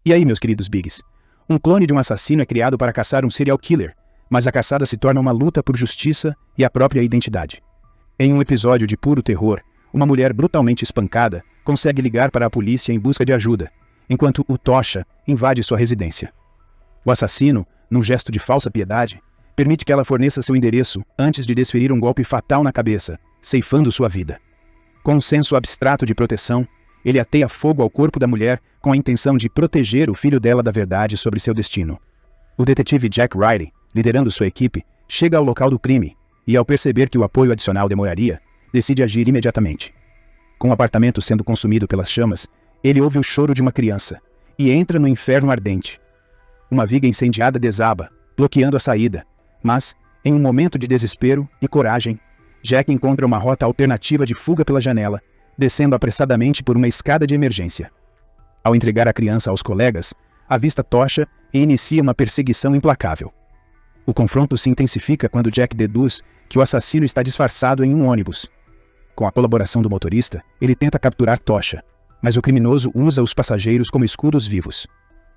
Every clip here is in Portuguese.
E aí, meus queridos Bigs? Um clone de um assassino é criado para caçar um serial killer, mas a caçada se torna uma luta por justiça e a própria identidade. Em um episódio de puro terror, uma mulher brutalmente espancada consegue ligar para a polícia em busca de ajuda, enquanto o Tosha invade sua residência. O assassino, num gesto de falsa piedade, permite que ela forneça seu endereço antes de desferir um golpe fatal na cabeça, ceifando sua vida. Com um senso abstrato de proteção, ele ateia fogo ao corpo da mulher com a intenção de proteger o filho dela da verdade sobre seu destino. O detetive Jack Riley, liderando sua equipe, chega ao local do crime e, ao perceber que o apoio adicional demoraria, decide agir imediatamente. Com o apartamento sendo consumido pelas chamas, ele ouve o choro de uma criança e entra no inferno ardente. Uma viga incendiada desaba, bloqueando a saída, mas, em um momento de desespero e coragem, Jack encontra uma rota alternativa de fuga pela janela, descendo apressadamente por uma escada de emergência. Ao entregar a criança aos colegas, avista Tosha e inicia uma perseguição implacável. O confronto se intensifica quando Jack deduz que o assassino está disfarçado em um ônibus. Com a colaboração do motorista, ele tenta capturar Tosha, mas o criminoso usa os passageiros como escudos vivos.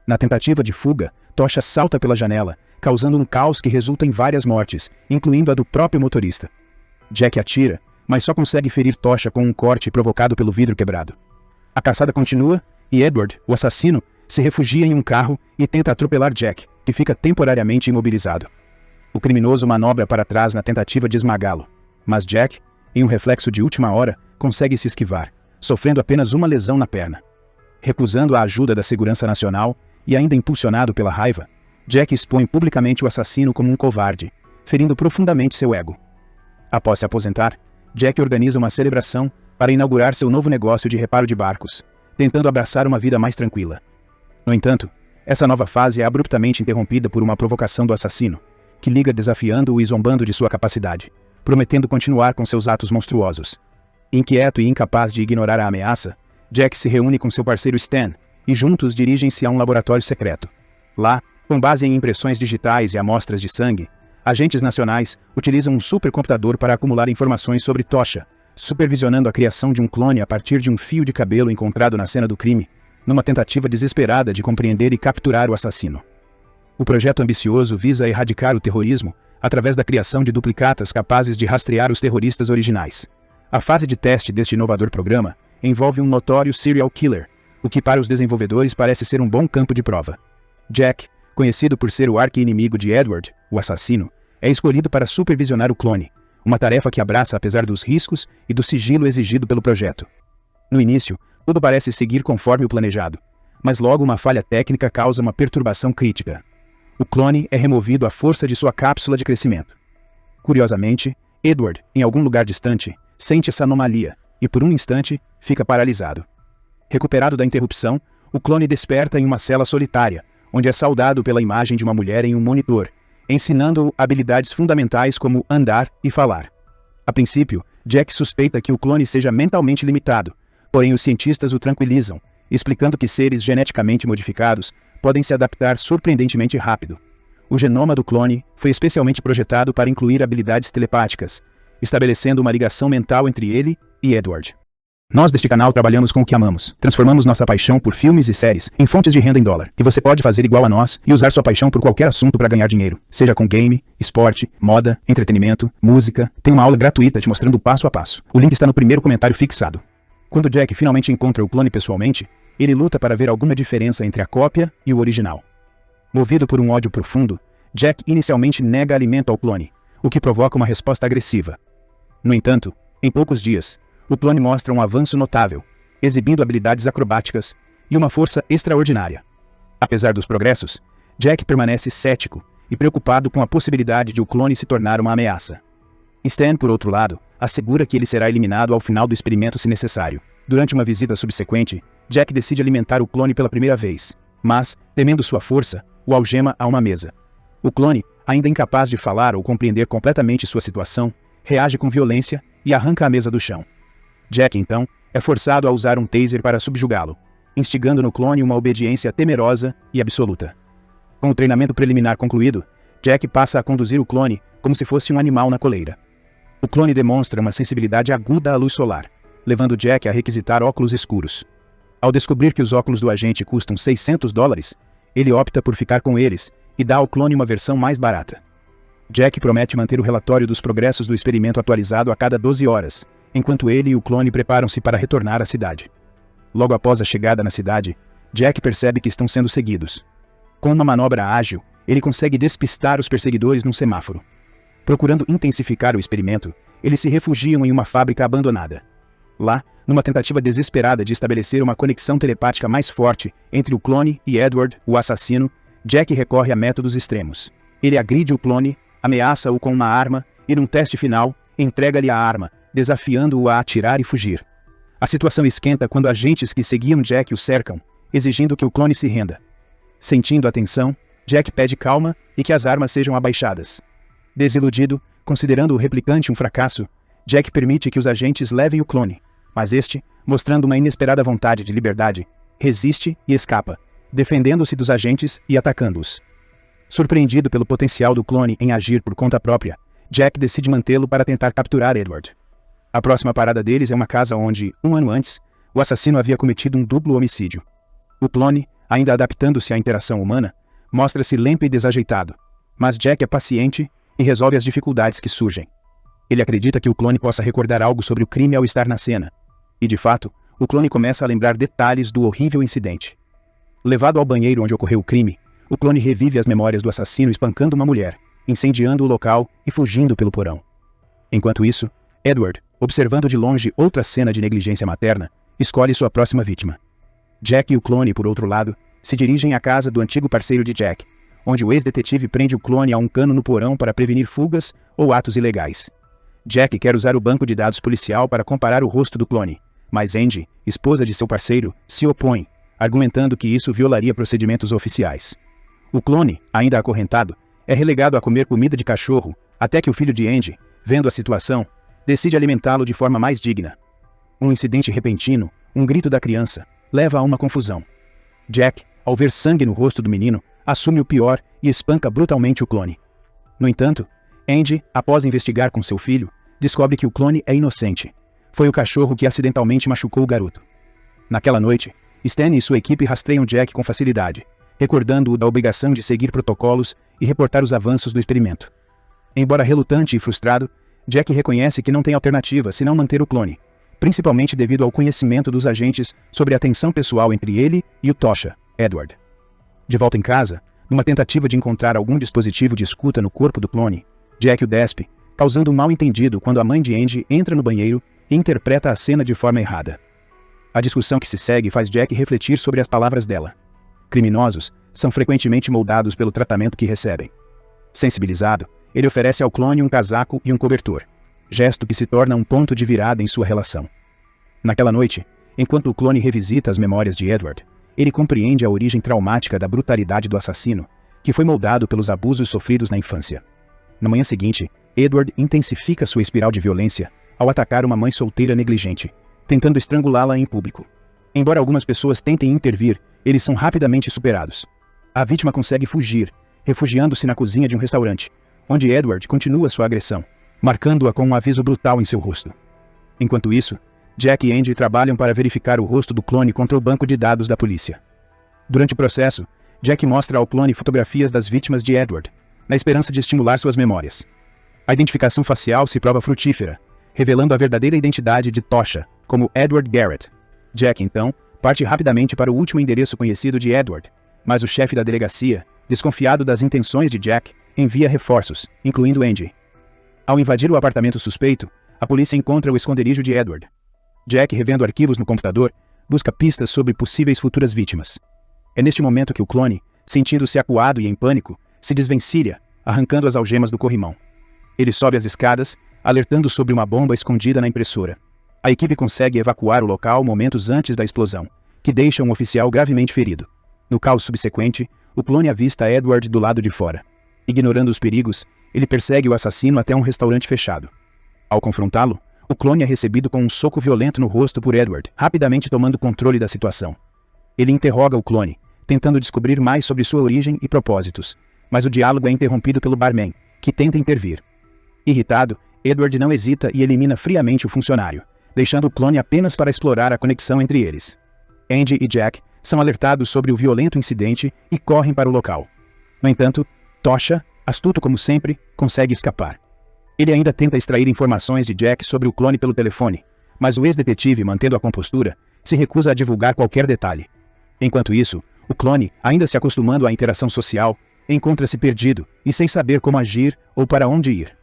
Na tentativa de fuga, Tosha salta pela janela, causando um caos que resulta em várias mortes, incluindo a do próprio motorista. Jack atira, mas só consegue ferir Tosha com um corte provocado pelo vidro quebrado. A caçada continua e Edward, o assassino, se refugia em um carro e tenta atropelar Jack, que fica temporariamente imobilizado. O criminoso manobra para trás na tentativa de esmagá-lo, mas Jack, em um reflexo de última hora, consegue se esquivar, sofrendo apenas uma lesão na perna. Recusando a ajuda da Segurança Nacional e ainda impulsionado pela raiva, Jack expõe publicamente o assassino como um covarde, ferindo profundamente seu ego. Após se aposentar, Jack organiza uma celebração para inaugurar seu novo negócio de reparo de barcos, tentando abraçar uma vida mais tranquila. No entanto, essa nova fase é abruptamente interrompida por uma provocação do assassino, que liga desafiando-o e zombando de sua capacidade, prometendo continuar com seus atos monstruosos. Inquieto e incapaz de ignorar a ameaça, Jack se reúne com seu parceiro Stan, e juntos dirigem-se a um laboratório secreto. Lá, com base em impressões digitais e amostras de sangue, agentes nacionais utilizam um supercomputador para acumular informações sobre Tosha, supervisionando a criação de um clone a partir de um fio de cabelo encontrado na cena do crime, numa tentativa desesperada de compreender e capturar o assassino. O projeto ambicioso visa erradicar o terrorismo através da criação de duplicatas capazes de rastrear os terroristas originais. A fase de teste deste inovador programa envolve um notório serial killer, o que para os desenvolvedores parece ser um bom campo de prova. Jack, conhecido por ser o arqui-inimigo de Edward, o assassino, é escolhido para supervisionar o clone, uma tarefa que abraça apesar dos riscos e do sigilo exigido pelo projeto. No início, tudo parece seguir conforme o planejado, mas logo uma falha técnica causa uma perturbação crítica. O clone é removido à força de sua cápsula de crescimento. Curiosamente, Edward, em algum lugar distante, sente essa anomalia e, por um instante, fica paralisado. Recuperado da interrupção, o clone desperta em uma cela solitária, onde é saudado pela imagem de uma mulher em um monitor, ensinando-o habilidades fundamentais como andar e falar. A princípio, Jack suspeita que o clone seja mentalmente limitado, porém os cientistas o tranquilizam, explicando que seres geneticamente modificados podem se adaptar surpreendentemente rápido. O genoma do clone foi especialmente projetado para incluir habilidades telepáticas, estabelecendo uma ligação mental entre ele e Edward. Nós deste canal trabalhamos com o que amamos. Transformamos nossa paixão por filmes e séries em fontes de renda em dólar. E você pode fazer igual a nós e usar sua paixão por qualquer assunto para ganhar dinheiro. Seja com game, esporte, moda, entretenimento, música. Tem uma aula gratuita te mostrando passo a passo. O link está no primeiro comentário fixado. Quando Jack finalmente encontra o clone pessoalmente, ele luta para ver alguma diferença entre a cópia e o original. Movido por um ódio profundo, Jack inicialmente nega alimento ao clone, o que provoca uma resposta agressiva. No entanto, em poucos dias, o clone mostra um avanço notável, exibindo habilidades acrobáticas e uma força extraordinária. Apesar dos progressos, Jack permanece cético e preocupado com a possibilidade de o clone se tornar uma ameaça. Stan, por outro lado, assegura que ele será eliminado ao final do experimento se necessário. Durante uma visita subsequente, Jack decide alimentar o clone pela primeira vez, mas, temendo sua força, o algema a uma mesa. O clone, ainda incapaz de falar ou compreender completamente sua situação, reage com violência e arranca a mesa do chão. Jack, então, é forçado a usar um taser para subjugá-lo, instigando no clone uma obediência temerosa e absoluta. Com o treinamento preliminar concluído, Jack passa a conduzir o clone como se fosse um animal na coleira. O clone demonstra uma sensibilidade aguda à luz solar, levando Jack a requisitar óculos escuros. Ao descobrir que os óculos do agente custam $600, ele opta por ficar com eles e dá ao clone uma versão mais barata. Jack promete manter o relatório dos progressos do experimento atualizado a cada 12 horas, enquanto ele e o clone preparam-se para retornar à cidade. Logo após a chegada na cidade, Jack percebe que estão sendo seguidos. Com uma manobra ágil, ele consegue despistar os perseguidores num semáforo. Procurando intensificar o experimento, eles se refugiam em uma fábrica abandonada. Lá, numa tentativa desesperada de estabelecer uma conexão telepática mais forte entre o clone e Edward, o assassino, Jack recorre a métodos extremos. Ele agride o clone, ameaça-o com uma arma e, num teste final, entrega-lhe a arma, desafiando-o a atirar e fugir. A situação esquenta quando agentes que seguiam Jack o cercam, exigindo que o clone se renda. Sentindo a tensão, Jack pede calma e que as armas sejam abaixadas. Desiludido, considerando o replicante um fracasso, Jack permite que os agentes levem o clone, mas este, mostrando uma inesperada vontade de liberdade, resiste e escapa, defendendo-se dos agentes e atacando-os. Surpreendido pelo potencial do clone em agir por conta própria, Jack decide mantê-lo para tentar capturar Edward. A próxima parada deles é uma casa onde, um ano antes, o assassino havia cometido um duplo homicídio. O clone, ainda adaptando-se à interação humana, mostra-se lento e desajeitado, mas Jack é paciente e resolve as dificuldades que surgem. Ele acredita que o clone possa recordar algo sobre o crime ao estar na cena, e de fato, o clone começa a lembrar detalhes do horrível incidente. Levado ao banheiro onde ocorreu o crime, o clone revive as memórias do assassino espancando uma mulher, incendiando o local e fugindo pelo porão. Enquanto isso, Edward, observando de longe outra cena de negligência materna, escolhe sua próxima vítima. Jack e o clone, por outro lado, se dirigem à casa do antigo parceiro de Jack, onde o ex-detetive prende o clone a um cano no porão para prevenir fugas ou atos ilegais. Jack quer usar o banco de dados policial para comparar o rosto do clone, mas Angie, esposa de seu parceiro, se opõe, argumentando que isso violaria procedimentos oficiais. O clone, ainda acorrentado, é relegado a comer comida de cachorro, até que o filho de Angie, vendo a situação, decide alimentá-lo de forma mais digna. Um incidente repentino, um grito da criança, leva a uma confusão. Jack, ao ver sangue no rosto do menino, assume o pior e espanca brutalmente o clone. No entanto, Angie, após investigar com seu filho, descobre que o clone é inocente. Foi o cachorro que acidentalmente machucou o garoto. Naquela noite, Stan e sua equipe rastreiam Jack com facilidade, recordando-o da obrigação de seguir protocolos e reportar os avanços do experimento. Embora relutante e frustrado, Jack reconhece que não tem alternativa senão manter o clone, principalmente devido ao conhecimento dos agentes sobre a tensão pessoal entre ele e o Tosha, Edward. De volta em casa, numa tentativa de encontrar algum dispositivo de escuta no corpo do clone, Jack o despe, causando um mal-entendido quando a mãe de Angie entra no banheiro e interpreta a cena de forma errada. A discussão que se segue faz Jack refletir sobre as palavras dela. Criminosos são frequentemente moldados pelo tratamento que recebem. Sensibilizado, ele oferece ao clone um casaco e um cobertor, gesto que se torna um ponto de virada em sua relação. Naquela noite, enquanto o clone revisita as memórias de Edward, ele compreende a origem traumática da brutalidade do assassino, que foi moldado pelos abusos sofridos na infância. Na manhã seguinte, Edward intensifica sua espiral de violência ao atacar uma mãe solteira negligente, tentando estrangulá-la em público. Embora algumas pessoas tentem intervir, eles são rapidamente superados. A vítima consegue fugir, refugiando-se na cozinha de um restaurante, onde Edward continua sua agressão, marcando-a com um aviso brutal em seu rosto. Enquanto isso, Jack e Angie trabalham para verificar o rosto do clone contra o banco de dados da polícia. Durante o processo, Jack mostra ao clone fotografias das vítimas de Edward, na esperança de estimular suas memórias. A identificação facial se prova frutífera, revelando a verdadeira identidade de Tosha, como Edward Garrett. Jack, então, parte rapidamente para o último endereço conhecido de Edward, mas o chefe da delegacia, desconfiado das intenções de Jack, envia reforços, incluindo Angie. Ao invadir o apartamento suspeito, a polícia encontra o esconderijo de Edward. Jack, revendo arquivos no computador, busca pistas sobre possíveis futuras vítimas. É neste momento que o clone, sentindo-se acuado e em pânico, se desvencilha, arrancando as algemas do corrimão. Ele sobe as escadas, alertando sobre uma bomba escondida na impressora. A equipe consegue evacuar o local momentos antes da explosão, que deixa um oficial gravemente ferido. No caos subsequente, o clone avista Edward do lado de fora. Ignorando os perigos, ele persegue o assassino até um restaurante fechado. Ao confrontá-lo, o clone é recebido com um soco violento no rosto por Edward, rapidamente tomando controle da situação. Ele interroga o clone, tentando descobrir mais sobre sua origem e propósitos, mas o diálogo é interrompido pelo barman, que tenta intervir. Irritado, Edward não hesita e elimina friamente o funcionário, deixando o clone apenas para explorar a conexão entre eles. Andy e Jack são alertados sobre o violento incidente e correm para o local. No entanto, Tosha, astuto como sempre, consegue escapar. Ele ainda tenta extrair informações de Jack sobre o clone pelo telefone, mas o ex-detetive, mantendo a compostura, se recusa a divulgar qualquer detalhe. Enquanto isso, o clone, ainda se acostumando à interação social, encontra-se perdido e sem saber como agir ou para onde ir.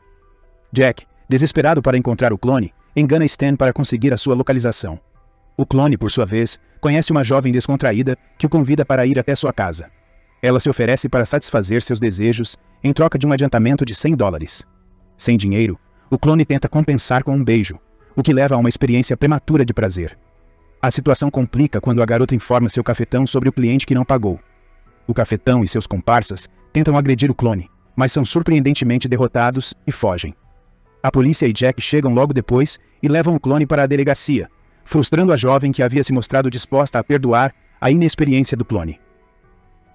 Jack, desesperado para encontrar o clone, engana Stan para conseguir a sua localização. O clone, por sua vez, conhece uma jovem descontraída que o convida para ir até sua casa. Ela se oferece para satisfazer seus desejos em troca de um adiantamento de $100. Sem dinheiro, o clone tenta compensar com um beijo, o que leva a uma experiência prematura de prazer. A situação complica quando a garota informa seu cafetão sobre o cliente que não pagou. O cafetão e seus comparsas tentam agredir o clone, mas são surpreendentemente derrotados e fogem. A polícia e Jack chegam logo depois e levam o clone para a delegacia, frustrando a jovem que havia se mostrado disposta a perdoar a inexperiência do clone.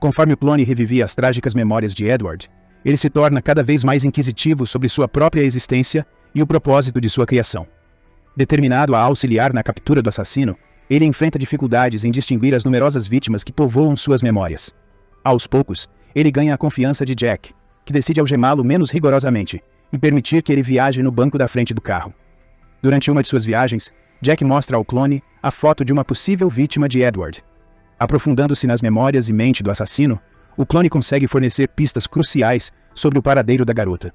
Conforme o clone revivia as trágicas memórias de Edward, ele se torna cada vez mais inquisitivo sobre sua própria existência e o propósito de sua criação. Determinado a auxiliar na captura do assassino, ele enfrenta dificuldades em distinguir as numerosas vítimas que povoam suas memórias. Aos poucos, ele ganha a confiança de Jack, que decide algemá-lo menos rigorosamente e permitir que ele viaje no banco da frente do carro. Durante uma de suas viagens, Jack mostra ao clone a foto de uma possível vítima de Edward. Aprofundando-se nas memórias e mente do assassino, o clone consegue fornecer pistas cruciais sobre o paradeiro da garota.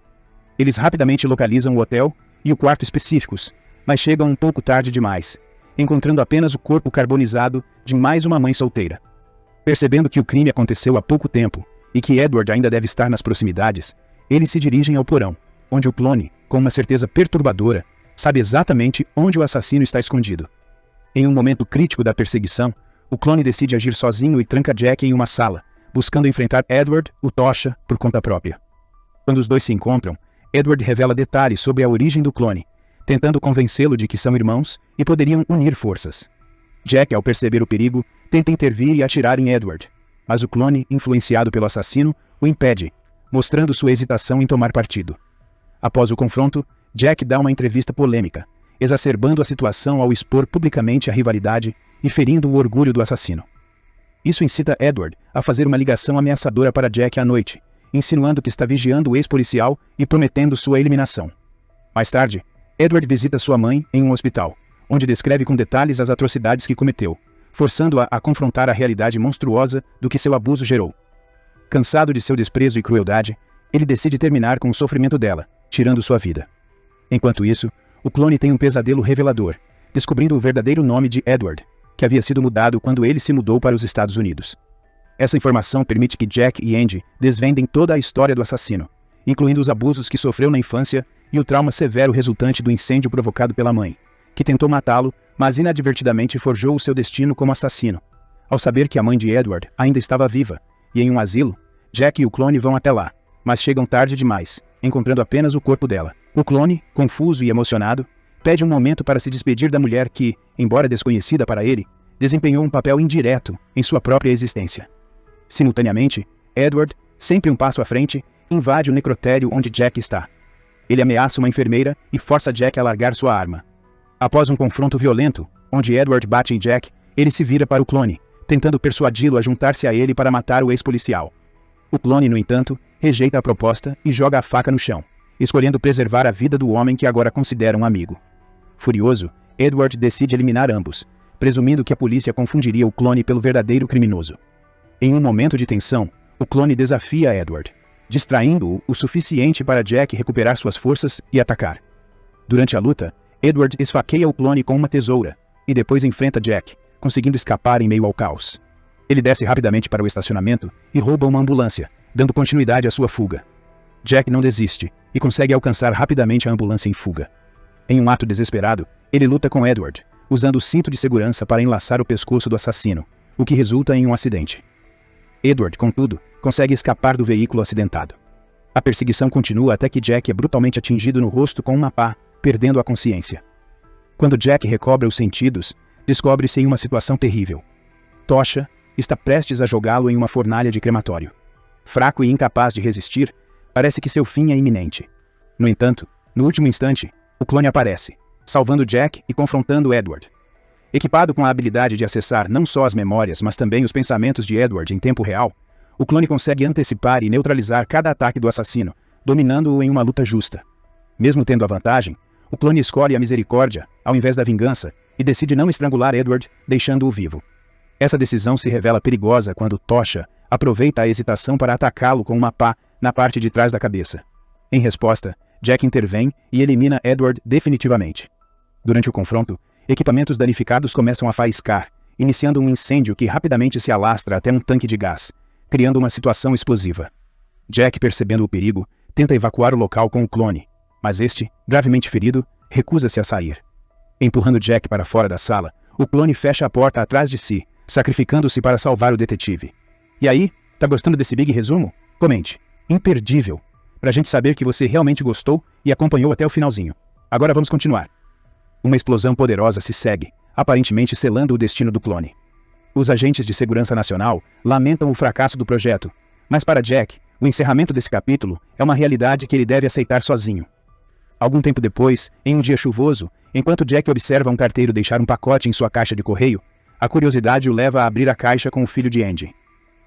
Eles rapidamente localizam o hotel e o quarto específicos, mas chegam um pouco tarde demais, encontrando apenas o corpo carbonizado de mais uma mãe solteira. Percebendo que o crime aconteceu há pouco tempo e que Edward ainda deve estar nas proximidades, eles se dirigem ao porão, onde o clone, com uma certeza perturbadora, sabe exatamente onde o assassino está escondido. Em um momento crítico da perseguição, o clone decide agir sozinho e tranca Jack em uma sala, buscando enfrentar Edward, o Tosha, por conta própria. Quando os dois se encontram, Edward revela detalhes sobre a origem do clone, tentando convencê-lo de que são irmãos e poderiam unir forças. Jack, ao perceber o perigo, tenta intervir e atirar em Edward, mas o clone, influenciado pelo assassino, o impede, mostrando sua hesitação em tomar partido. Após o confronto, Jack dá uma entrevista polêmica, exacerbando a situação ao expor publicamente a rivalidade e ferindo o orgulho do assassino. Isso incita Edward a fazer uma ligação ameaçadora para Jack à noite, insinuando que está vigiando o ex-policial e prometendo sua eliminação. Mais tarde, Edward visita sua mãe em um hospital, onde descreve com detalhes as atrocidades que cometeu, forçando-a a confrontar a realidade monstruosa do que seu abuso gerou. Cansado de seu desprezo e crueldade, ele decide terminar com o sofrimento dela, tirando sua vida. Enquanto isso, o clone tem um pesadelo revelador, descobrindo o verdadeiro nome de Edward, que havia sido mudado quando ele se mudou para os Estados Unidos. Essa informação permite que Jack e Andy desvendem toda a história do assassino, incluindo os abusos que sofreu na infância e o trauma severo resultante do incêndio provocado pela mãe, que tentou matá-lo, mas inadvertidamente forjou o seu destino como assassino. Ao saber que a mãe de Edward ainda estava viva e em um asilo, Jack e o clone vão até lá, mas chegam tarde demais, encontrando apenas o corpo dela. O clone, confuso e emocionado, pede um momento para se despedir da mulher que, embora desconhecida para ele, desempenhou um papel indireto em sua própria existência. Simultaneamente, Edward, sempre um passo à frente, invade o necrotério onde Jack está. Ele ameaça uma enfermeira e força Jack a largar sua arma. Após um confronto violento, onde Edward bate em Jack, ele se vira para o clone, tentando persuadi-lo a juntar-se a ele para matar o ex-policial. O clone, no entanto, rejeita a proposta e joga a faca no chão, escolhendo preservar a vida do homem que agora considera um amigo. Furioso, Edward decide eliminar ambos, presumindo que a polícia confundiria o clone pelo verdadeiro criminoso. Em um momento de tensão, o clone desafia Edward, distraindo-o o suficiente para Jack recuperar suas forças e atacar. Durante a luta, Edward esfaqueia o clone com uma tesoura, e depois enfrenta Jack, conseguindo escapar em meio ao caos. Ele desce rapidamente para o estacionamento e rouba uma ambulância, dando continuidade à sua fuga. Jack não desiste e consegue alcançar rapidamente a ambulância em fuga. Em um ato desesperado, ele luta com Edward, usando o cinto de segurança para enlaçar o pescoço do assassino, o que resulta em um acidente. Edward, contudo, consegue escapar do veículo acidentado. A perseguição continua até que Jack é brutalmente atingido no rosto com uma pá, perdendo a consciência. Quando Jack recobra os sentidos, descobre-se em uma situação terrível. Tosha está prestes a jogá-lo em uma fornalha de crematório. Fraco e incapaz de resistir, parece que seu fim é iminente. No entanto, no último instante, o clone aparece, salvando Jack e confrontando Edward. Equipado com a habilidade de acessar não só as memórias, mas também os pensamentos de Edward em tempo real, o clone consegue antecipar e neutralizar cada ataque do assassino, dominando-o em uma luta justa. Mesmo tendo a vantagem, o clone escolhe a misericórdia, ao invés da vingança, e decide não estrangular Edward, deixando-o vivo. Essa decisão se revela perigosa quando Tosha aproveita a hesitação para atacá-lo com uma pá na parte de trás da cabeça. Em resposta, Jack intervém e elimina Edward definitivamente. Durante o confronto, equipamentos danificados começam a faiscar, iniciando um incêndio que rapidamente se alastra até um tanque de gás, criando uma situação explosiva. Jack, percebendo o perigo, tenta evacuar o local com o clone, mas este, gravemente ferido, recusa-se a sair. Empurrando Jack para fora da sala, o clone fecha a porta atrás de si, sacrificando-se para salvar o detetive. E aí, tá gostando desse big resumo? Comente. Imperdível! Pra gente saber que você realmente gostou e acompanhou até o finalzinho. Agora vamos continuar. Uma explosão poderosa se segue, aparentemente selando o destino do clone. Os agentes de segurança nacional lamentam o fracasso do projeto, mas para Jack, o encerramento desse capítulo é uma realidade que ele deve aceitar sozinho. Algum tempo depois, em um dia chuvoso, enquanto Jack observa um carteiro deixar um pacote em sua caixa de correio, a curiosidade o leva a abrir a caixa com o filho de Andy.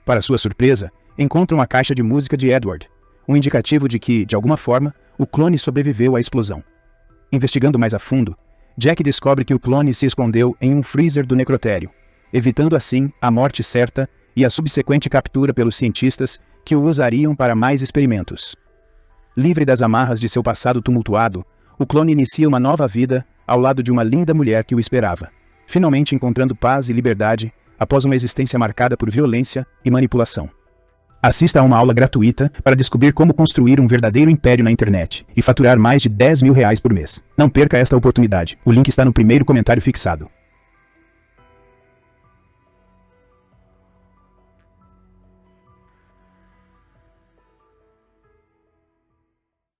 Para sua surpresa, encontra uma caixa de música de Edward, um indicativo de que, de alguma forma, o clone sobreviveu à explosão. Investigando mais a fundo, Jack descobre que o clone se escondeu em um freezer do necrotério, evitando assim a morte certa e a subsequente captura pelos cientistas que o usariam para mais experimentos. Livre das amarras de seu passado tumultuado, o clone inicia uma nova vida ao lado de uma linda mulher que o esperava, finalmente encontrando paz e liberdade após uma existência marcada por violência e manipulação. Assista a uma aula gratuita para descobrir como construir um verdadeiro império na internet e faturar mais de R$10 mil por mês. Não perca esta oportunidade. O link está no primeiro comentário fixado.